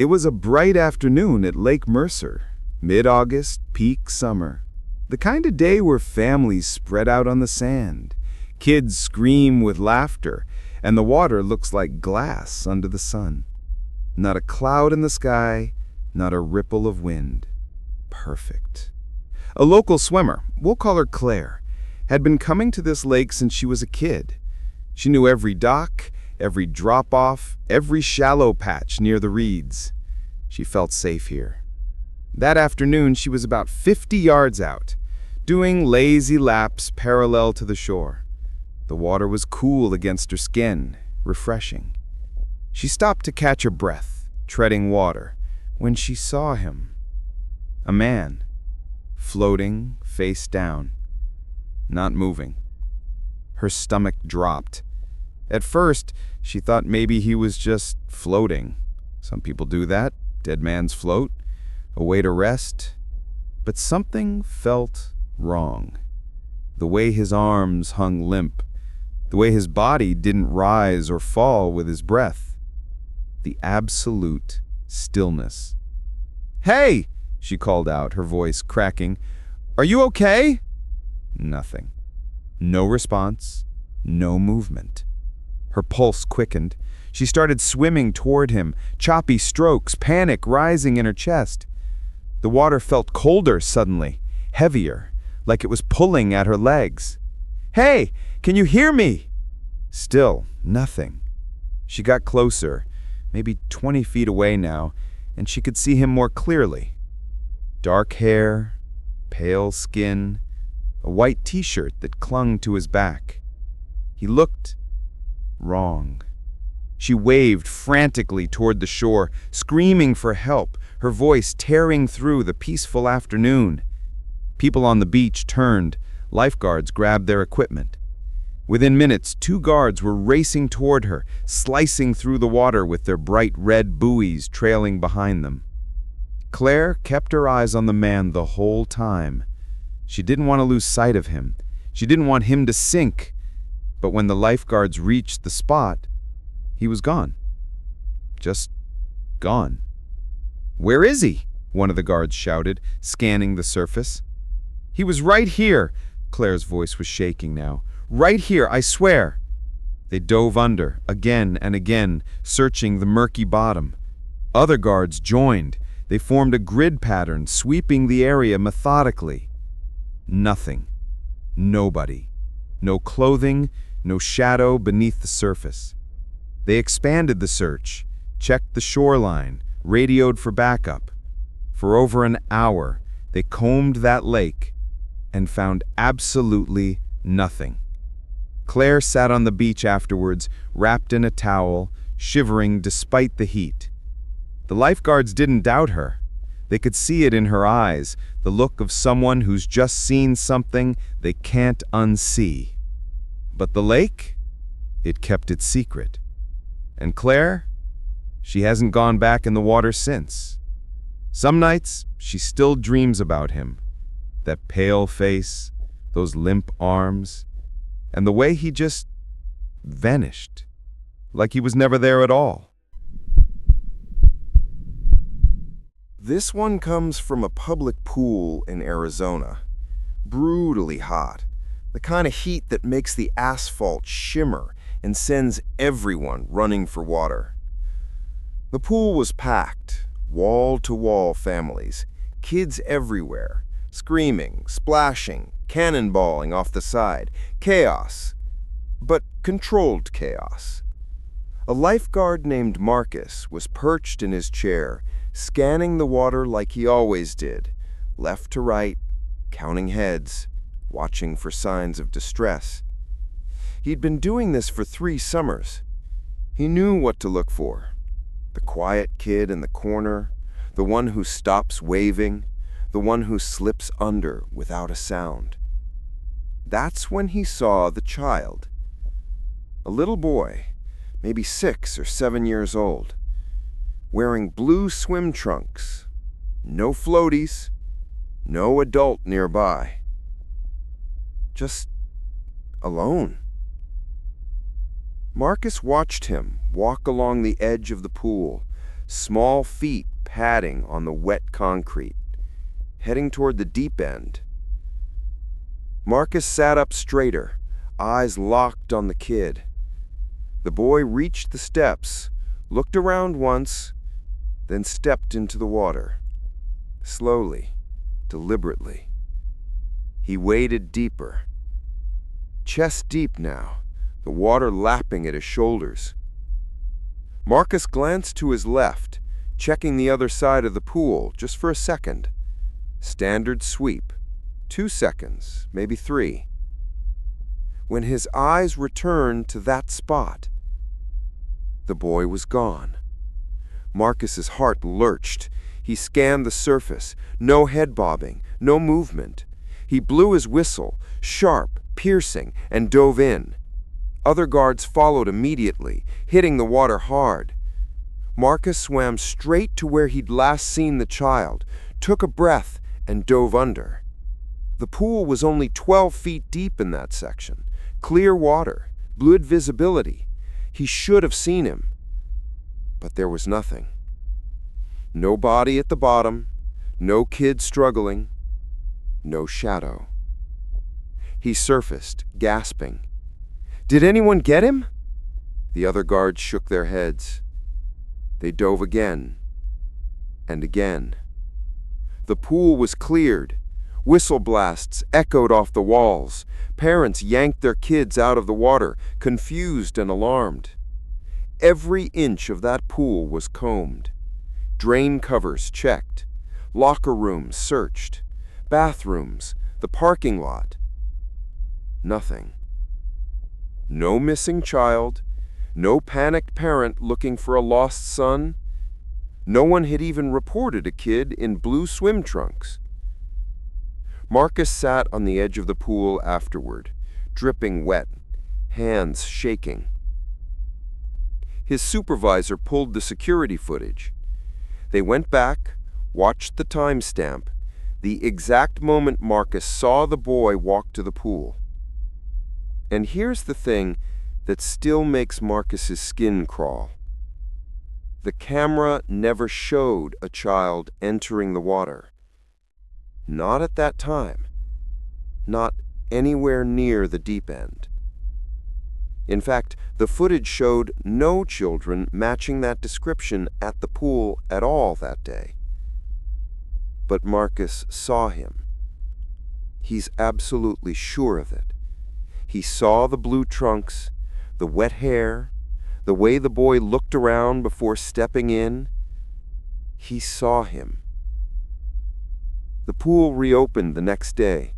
It was a bright afternoon at Lake Mercer, mid-August, peak summer. The kind of day where families spread out on the sand, kids scream with laughter, and the water looks like glass under the sun. Not a cloud in the sky, not a ripple of wind. Perfect. A local swimmer, we'll call her Claire, had been coming to this lake since she was a kid. She knew every dock, every drop-off, every shallow patch near the reeds. She felt safe here. That afternoon, she was about 50 yards out, doing lazy laps parallel to the shore. The water was cool against her skin, refreshing. She stopped to catch her breath, treading water, when she saw him. A man, floating face down, not moving. Her stomach dropped. At first, she thought maybe he was just floating. Some people do that, dead man's float, a way to rest. But something felt wrong. The way his arms hung limp, the way his body didn't rise or fall with his breath. The absolute stillness. "Hey!" she called out, her voice cracking. "Are you okay?" Nothing. No response, no movement. Her pulse quickened. She started swimming toward him, choppy strokes, panic rising in her chest. The water felt colder suddenly, heavier, like it was pulling at her legs. "Hey, can you hear me?" Still, nothing. She got closer, maybe 20 feet away now, and she could see him more clearly. Dark hair, pale skin, a white t-shirt that clung to his back. He looked wrong. She waved frantically toward the shore, screaming for help, her voice tearing through the peaceful afternoon. People on the beach turned. Lifeguards grabbed their equipment. Within minutes, 2 guards were racing toward her, slicing through the water with their bright red buoys trailing behind them. Claire kept her eyes on the man the whole time. She didn't want to lose sight of him. She didn't want him to sink. But when the lifeguards reached the spot, he was gone. Just gone. "Where is he?" one of the guards shouted, scanning the surface. "He was right here." Claire's voice was shaking now. "Right here, I swear." They dove under, again and again, searching the murky bottom. Other guards joined. They formed a grid pattern, sweeping the area methodically. Nothing. Nobody. No clothing, no shadow beneath the surface. They expanded the search, checked the shoreline, radioed for backup. For over an hour, they combed that lake and found absolutely nothing. Claire sat on the beach afterwards, wrapped in a towel, shivering despite the heat. The lifeguards didn't doubt her. They could see it in her eyes, the look of someone who's just seen something they can't unsee. But the lake? It kept its secret. And Claire? She hasn't gone back in the water since. Some nights, she still dreams about him. That pale face, those limp arms, and the way he just vanished, like he was never there at all. This one comes from a public pool in Arizona. Brutally hot. The kind of heat that makes the asphalt shimmer and sends everyone running for water. The pool was packed, wall-to-wall families, kids everywhere, screaming, splashing, cannonballing off the side. Chaos, but controlled chaos. A lifeguard named Marcus was perched in his chair, scanning the water like he always did, left to right, counting heads, watching for signs of distress. He'd been doing this for 3 summers. He knew what to look for. The quiet kid in the corner, the one who stops waving, the one who slips under without a sound. That's when he saw the child. A little boy, maybe 6 or 7 years old, wearing blue swim trunks, no floaties, no adult nearby. Just alone. Marcus watched him walk along the edge of the pool, small feet padding on the wet concrete, heading toward the deep end. Marcus sat up straighter, eyes locked on the kid. The boy reached the steps, looked around once, then stepped into the water. Slowly, deliberately. He waded deeper. Chest deep now, the water lapping at his shoulders. Marcus glanced to his left, checking the other side of the pool just for a second. Standard sweep. 2 seconds, maybe 3. When his eyes returned to that spot, the boy was gone. Marcus's heart lurched. He scanned the surface. No head bobbing, no movement. He blew his whistle, sharp, piercing, and dove in. Other guards followed immediately, hitting the water hard. Marcus swam straight to where he'd last seen the child, took a breath, and dove under. The pool was only 12 feet deep in that section. Clear water, good visibility. He should have seen him. But there was nothing. No body at the bottom, no kid struggling, no shadow. He surfaced, gasping. Did anyone get him? The other guards shook their heads. They dove again and again. The pool was cleared. Whistle blasts echoed off the walls. Parents yanked their kids out of the water, confused and alarmed. Every inch of that pool was combed. Drain covers checked. Locker rooms searched. Bathrooms, the parking lot. Nothing. No missing child. No panicked parent looking for a lost son. No one had even reported a kid in blue swim trunks. Marcus sat on the edge of the pool afterward, dripping wet, hands shaking. His supervisor pulled the security footage. They went back, watched the timestamp, the exact moment Marcus saw the boy walk to the pool. And here's the thing that still makes Marcus's skin crawl. The camera never showed a child entering the water. Not at that time. Not anywhere near the deep end. In fact, the footage showed no children matching that description at the pool at all that day. But Marcus saw him. He's absolutely sure of it. He saw the blue trunks, the wet hair, the way the boy looked around before stepping in. He saw him. The pool reopened the next day,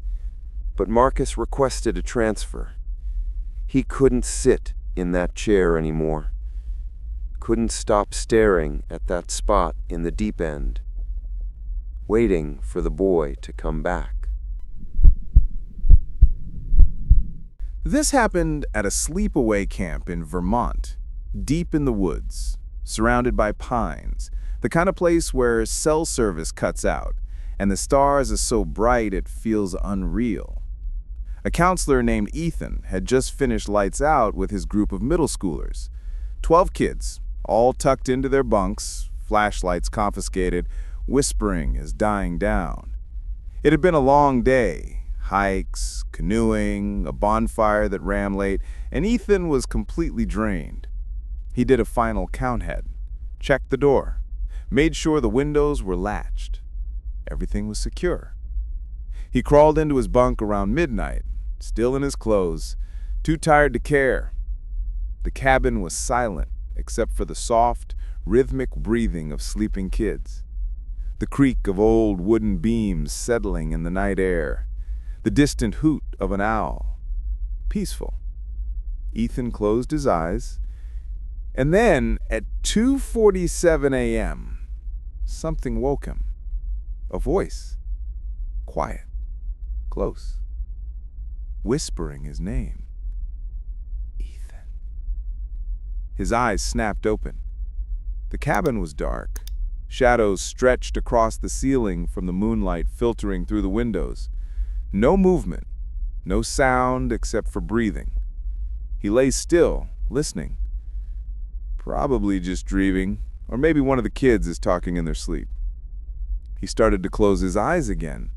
but Marcus requested a transfer. He couldn't sit in that chair anymore. Couldn't stop staring at that spot in the deep end, waiting for the boy to come back. This happened at a sleepaway camp in Vermont, deep in the woods, surrounded by pines, the kind of place where cell service cuts out, and the stars are so bright it feels unreal. A counselor named Ethan had just finished lights out with his group of middle schoolers. 12 kids, all tucked into their bunks, flashlights confiscated, whispering is dying down. It had been a long day. Hikes, canoeing, a bonfire that ran late, and Ethan was completely drained. He did a final count-head, checked the door, made sure the windows were latched. Everything was secure. He crawled into his bunk around midnight, still in his clothes, too tired to care. The cabin was silent, except for the soft, rhythmic breathing of sleeping kids, the creak of old wooden beams settling in the night air, the distant hoot of an owl. Peaceful. Ethan closed his eyes, and then at 2:47 a.m., something woke him. A voice. Quiet. Close. Whispering his name. Ethan. His eyes snapped open. The cabin was dark. Shadows stretched across the ceiling from the moonlight filtering through the windows. No movement, no sound except for breathing. He lay still, listening. Probably just dreaming, Or maybe one of the kids is talking in their sleep. He started to close his eyes again.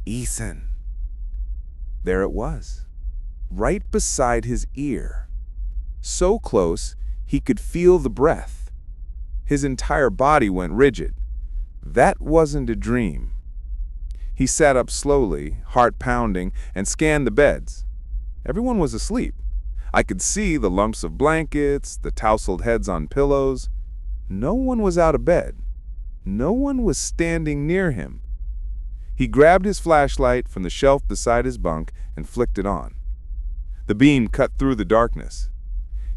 Ethan. There it was, right beside his ear. So close, he could feel the breath. His entire body went rigid. That wasn't a dream. He sat up slowly, heart pounding, and scanned the beds. Everyone was asleep. I could see the lumps of blankets, the tousled heads on pillows. No one was out of bed. No one was standing near him. He grabbed his flashlight from the shelf beside his bunk and flicked it on. The beam cut through the darkness.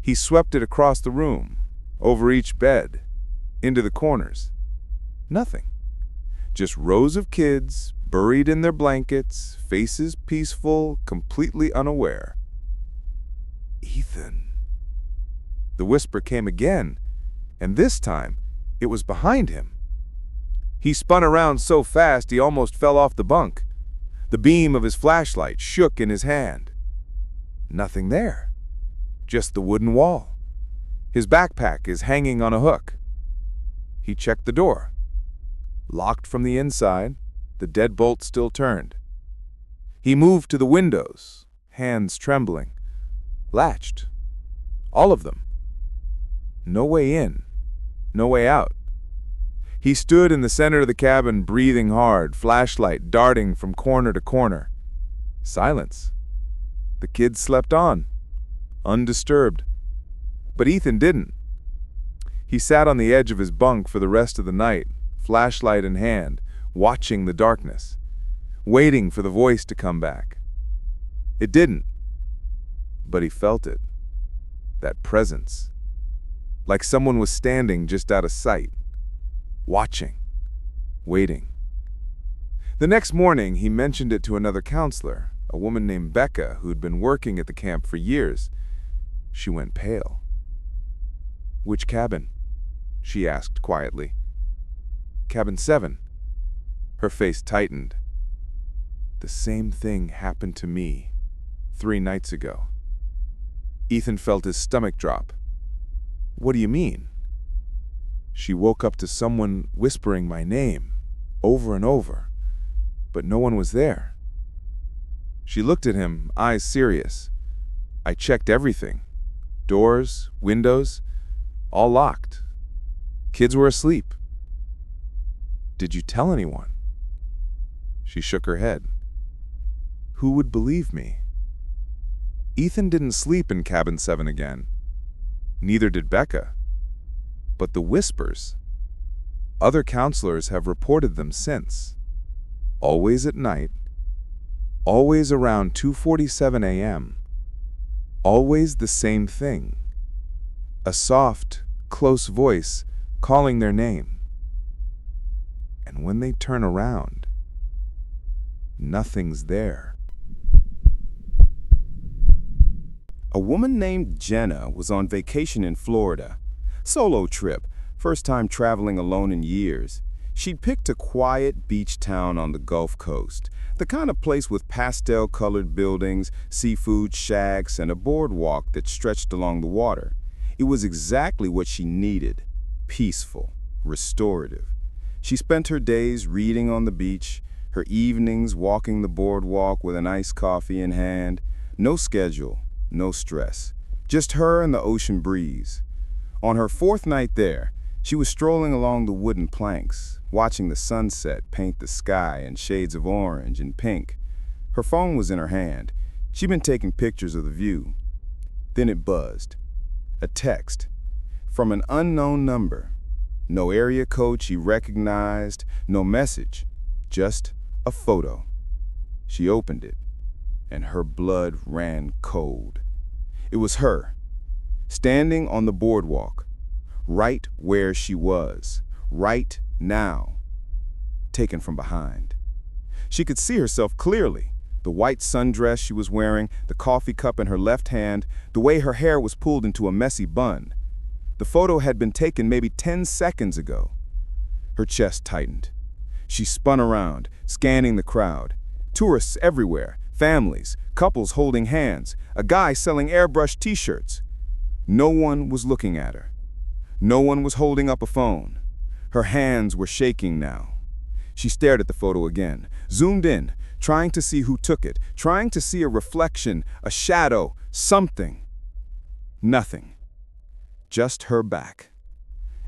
He swept it across the room, over each bed, into the corners. Nothing. Just rows of kids, buried in their blankets, faces peaceful, completely unaware. Ethan. The whisper came again, and this time it was behind him. He spun around so fast he almost fell off the bunk. The beam of his flashlight shook in his hand. Nothing there. Just the wooden wall. His backpack is hanging on a hook. He checked the door. Locked from the inside, the deadbolt still turned. He moved to the windows, hands trembling. Latched. All of them. No way in. No way out. He stood in the center of the cabin, breathing hard, flashlight darting from corner to corner. Silence. The kids slept on, undisturbed. But Ethan didn't. He sat on the edge of his bunk for the rest of the night, flashlight in hand, watching the darkness, waiting for the voice to come back. It didn't. But he felt it. That presence. Like someone was standing just out of sight. Watching. Waiting. The next morning, he mentioned it to another counselor, a woman named Becca who'd been working at the camp for years. She went pale. "Which cabin?" she asked quietly. "Cabin 7. Her face tightened. "The same thing happened to me 3 nights ago." Ethan felt his stomach drop. "What do you mean?" "She woke up to someone whispering my name, over and over, but no one was there." She looked at him, eyes serious. "I checked everything. Doors, windows, all locked. Kids were asleep." "Did you tell anyone?" She shook her head. "Who would believe me?" Ethan didn't sleep in cabin 7 again. Neither did Becca. But the whispers, other counselors have reported them since. Always at night, always around 2:47 a.m. Always the same thing. A soft, close voice calling their name. And when they turn around, nothing's there. A woman named Jenna was on vacation in Florida. Solo trip, first time traveling alone in years. She'd picked a quiet beach town on the Gulf Coast, the kind of place with pastel-colored buildings, seafood shacks, and a boardwalk that stretched along the water. It was exactly what she needed: peaceful, restorative. She spent her days reading on the beach, her evenings walking the boardwalk with an iced coffee in hand. No schedule, no stress, just her and the ocean breeze. On her 4th night there, she was strolling along the wooden planks, watching the sunset paint the sky in shades of orange and pink. Her phone was in her hand. She'd been taking pictures of the view. Then it buzzed. A text from an unknown number. No area code she recognized, no message, just a photo. She opened it, and her blood ran cold. It was her, standing on the boardwalk, right where she was, right now, taken from behind. She could see herself clearly, the white sundress she was wearing, the coffee cup in her left hand, the way her hair was pulled into a messy bun. The photo had been taken maybe 10 seconds ago. Her chest tightened. She spun around, scanning the crowd. Tourists everywhere, families, couples holding hands, a guy selling airbrushed t-shirts. No one was looking at her. No one was holding up a phone. Her hands were shaking now. She stared at the photo again, zoomed in, trying to see who took it, trying to see a reflection, a shadow, something. Nothing. Just her back,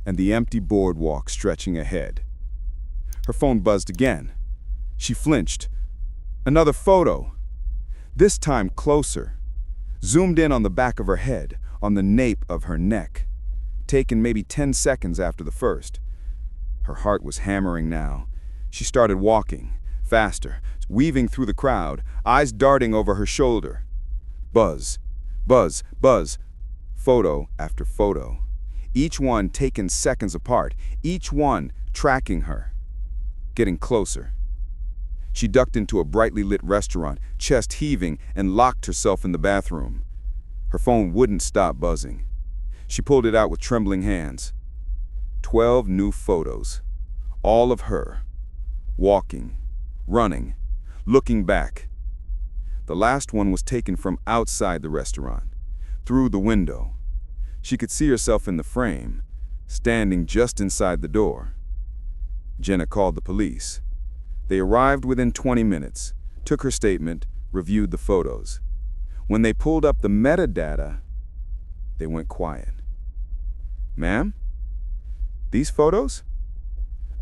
and the empty boardwalk stretching ahead. Her phone buzzed again. She flinched. Another photo. This time closer. Zoomed in on the back of her head, on the nape of her neck. Taken maybe 10 seconds after the first. Her heart was hammering now. She started walking, faster, weaving through the crowd, eyes darting over her shoulder. Buzz, buzz, buzz. Photo after photo. Each one taken seconds apart, each one tracking her. Getting closer. She ducked into a brightly lit restaurant, chest heaving, and locked herself in the bathroom. Her phone wouldn't stop buzzing. She pulled it out with trembling hands. 12 new photos. All of her. Walking, running, looking back. The last one was taken from outside the restaurant, through the window. She could see herself in the frame, standing just inside the door. Jenna called the police. They arrived within 20 minutes, took her statement, reviewed the photos. When they pulled up the metadata, they went quiet. Ma'am, these photos?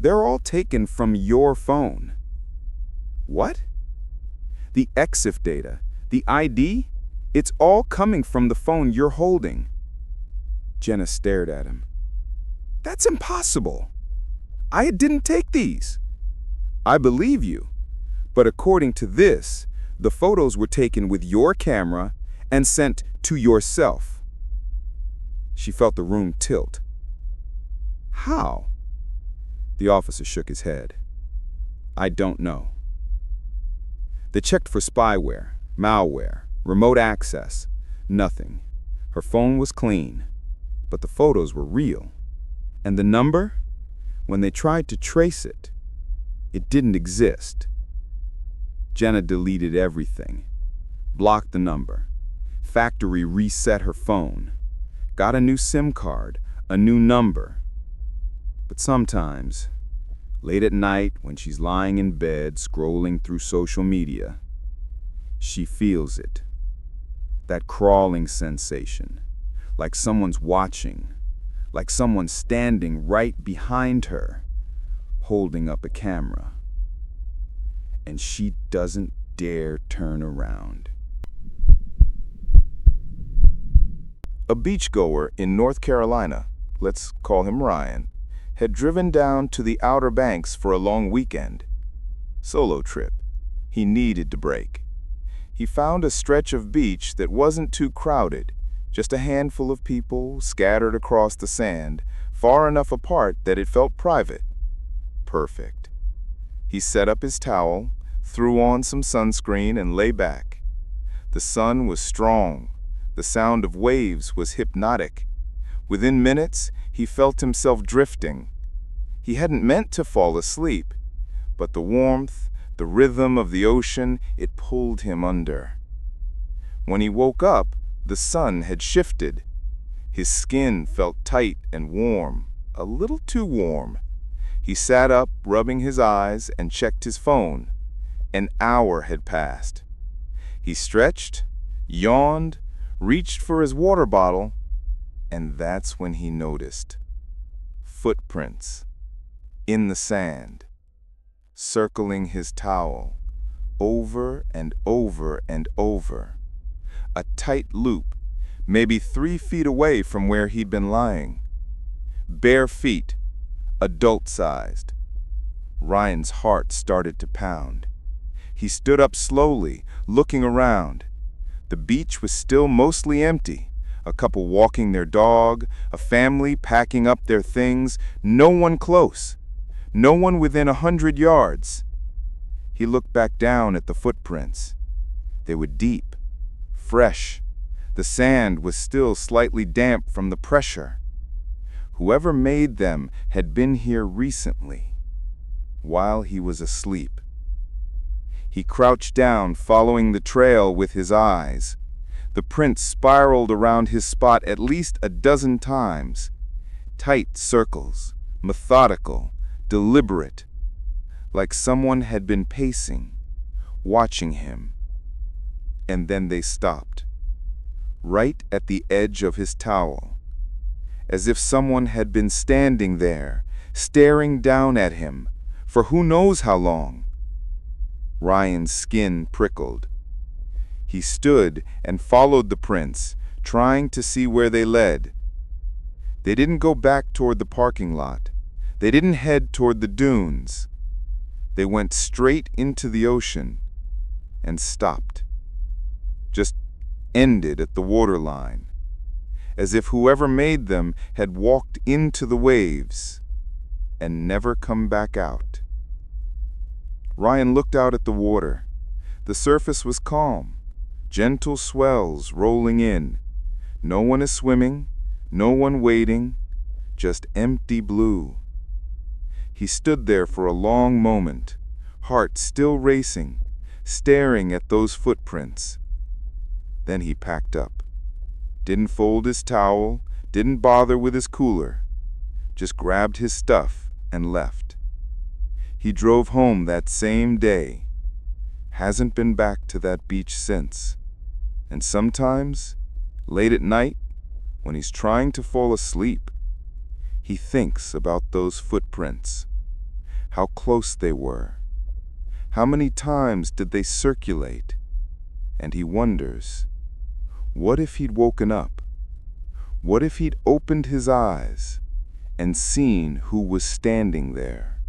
They're all taken from your phone. What? The EXIF data, the ID? It's all coming from the phone you're holding. Jenna stared at him. That's impossible. I didn't take these. I believe you, but according to this, the photos were taken with your camera and sent to yourself. She felt the room tilt. How? The officer shook his head. I don't know. They checked for spyware, malware, remote access. Nothing. Her phone was clean, but the photos were real. And the number? When they tried to trace it, it didn't exist. Jenna deleted everything, blocked the number, factory reset her phone, got a new SIM card, a new number. But sometimes, late at night when she's lying in bed scrolling through social media, she feels it. That crawling sensation, like someone's watching, like someone standing right behind her, holding up a camera. And she doesn't dare turn around. A beachgoer in North Carolina, let's call him Ryan, had driven down to the Outer Banks for a long weekend. Solo trip. He needed to break. He found a stretch of beach that wasn't too crowded, just a handful of people scattered across the sand, far enough apart that it felt private. Perfect. He set up his towel, threw on some sunscreen, and lay back. The sun was strong. The sound of waves was hypnotic. Within minutes, he felt himself drifting. He hadn't meant to fall asleep, but the warmth, the rhythm of the ocean, it pulled him under. When he woke up, the sun had shifted. His skin felt tight and warm, a little too warm. He sat up, rubbing his eyes, and checked his phone. An hour had passed. He stretched, yawned, reached for his water bottle, and that's when he noticed footprints in the sand, circling his towel, over and over and over. A tight loop, maybe 3 feet away from where he'd been lying. Bare feet, adult-sized. Ryan's heart started to pound. He stood up slowly, looking around. The beach was still mostly empty. A couple walking their dog, a family packing up their things, no one close, no one within 100 yards. He looked back down at the footprints. They were deep, fresh. The sand was still slightly damp from the pressure. Whoever made them had been here recently, while he was asleep. He crouched down, following the trail with his eyes. The prints spiraled around his spot at least a dozen times, Tight circles, methodical, deliberate, like someone had been pacing, watching him. And then they stopped, right at the edge of his towel, as if someone had been standing there, staring down at him, for who knows how long. Ryan's skin prickled. He stood and followed the prints, trying to see where they led. They didn't go back toward the parking lot. They didn't head toward the dunes. They went straight into the ocean and stopped. Just ended at the waterline, as if whoever made them had walked into the waves and never come back out. Ryan looked out at the water. The surface was calm, gentle swells rolling in. No one is swimming, no one wading, just empty blue. He stood there for a long moment, heart still racing, staring at those footprints. Then he packed up. Didn't fold his towel, didn't bother with his cooler. Just grabbed his stuff and left. He drove home that same day. Hasn't been back to that beach since. And sometimes, late at night, when he's trying to fall asleep, he thinks about those footprints, how close they were, how many times did they circulate, and he wonders, what if he'd woken up? What if he'd opened his eyes and seen who was standing there?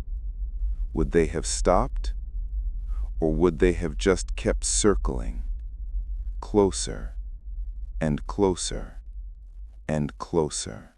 Would they have stopped? Or would they have just kept circling, closer and closer and closer?